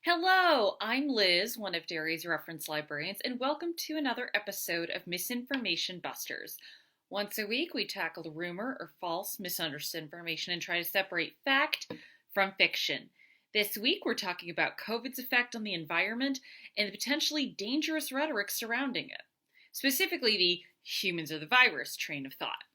Hello, I'm Liz, one of Derry's reference librarians, and welcome to another episode of Misinformation Busters. Once a week, we tackle the rumor or false, misunderstood information and try to separate fact from fiction. This week, we're talking about COVID's effect on the environment and the potentially dangerous rhetoric surrounding it, specifically the humans are the virus train of thought.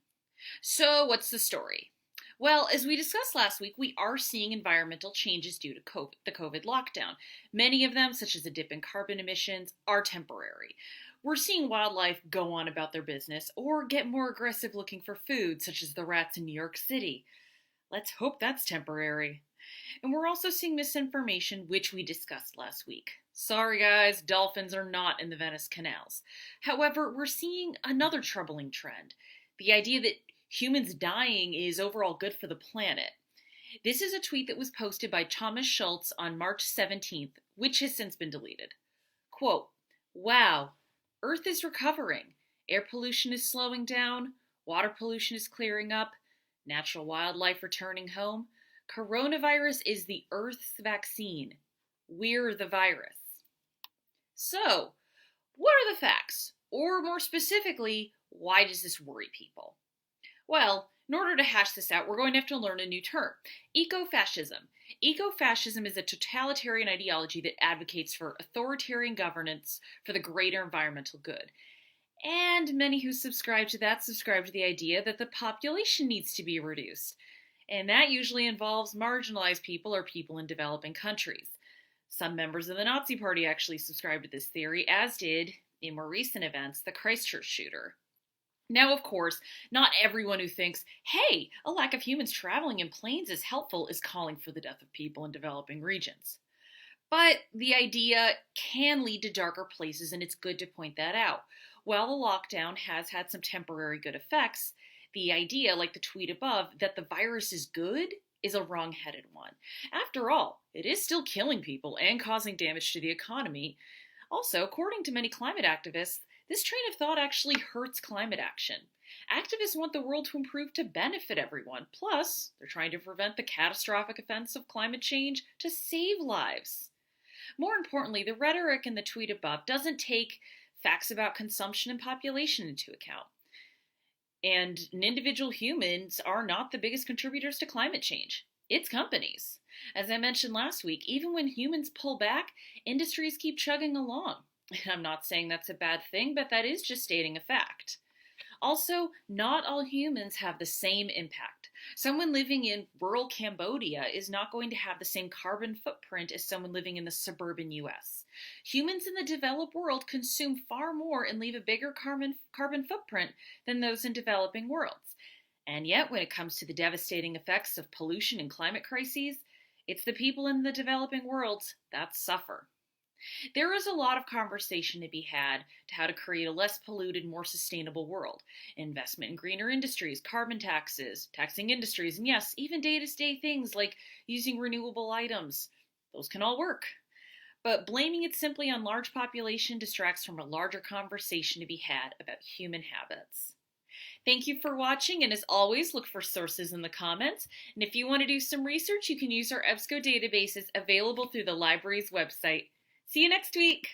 So, what's the story? Well, as we discussed last week, we are seeing environmental changes due to the COVID lockdown. Many of them, such as a dip in carbon emissions, are temporary. We're seeing wildlife go on about their business or get more aggressive looking for food, such as the rats in New York City. Let's hope that's temporary. And we're also seeing misinformation, which we discussed last week. Sorry guys, dolphins are not in the Venice canals. However, we're seeing another troubling trend. The idea that humans dying is overall good for the planet. This is a tweet that was posted by Thomas Schultz on March 17th, which has since been deleted. Quote, "Wow, Earth is recovering. Air pollution is slowing down. Water pollution is clearing up. Natural wildlife returning home. Coronavirus is the Earth's vaccine. We're the virus." So, what are the facts? Or more specifically, why does this worry people? Well, in order to hash this out, we're going to have to learn a new term, ecofascism. Ecofascism is a totalitarian ideology that advocates for authoritarian governance for the greater environmental good. And many who subscribe to that subscribe to the idea that the population needs to be reduced. And that usually involves marginalized people or people in developing countries. Some members of the Nazi Party actually subscribed to this theory, as did, in more recent events, the Christchurch shooter. Now, of course, not everyone who thinks, hey, a lack of humans traveling in planes is helpful is calling for the death of people in developing regions. But the idea can lead to darker places, and it's good to point that out. While the lockdown has had some temporary good effects, the idea, like the tweet above, that the virus is good is a wrong-headed one. After all, it is still killing people and causing damage to the economy. Also, according to many climate activists, this train of thought actually hurts climate action. Activists want the world to improve to benefit everyone. Plus, they're trying to prevent the catastrophic effects of climate change to save lives. More importantly, the rhetoric in the tweet above doesn't take facts about consumption and population into account. And individual humans are not the biggest contributors to climate change. It's companies. As I mentioned last week, even when humans pull back, industries keep chugging along. And I'm not saying that's a bad thing, but that is just stating a fact. Also, not all humans have the same impact. Someone living in rural Cambodia is not going to have the same carbon footprint as someone living in the suburban US. Humans in the developed world consume far more and leave a bigger carbon footprint than those in developing worlds. And yet, when it comes to the devastating effects of pollution and climate crises, it's the people in the developing worlds that suffer. There is a lot of conversation to be had to how to create a less polluted, more sustainable world. Investment in greener industries, carbon taxes, taxing industries, and yes, even day-to-day things like using renewable items. Those can all work. But blaming it simply on large population distracts from a larger conversation to be had about human habits. Thank you for watching, and as always, look for sources in the comments. And if you want to do some research, you can use our EBSCO databases available through the library's website. See you next week!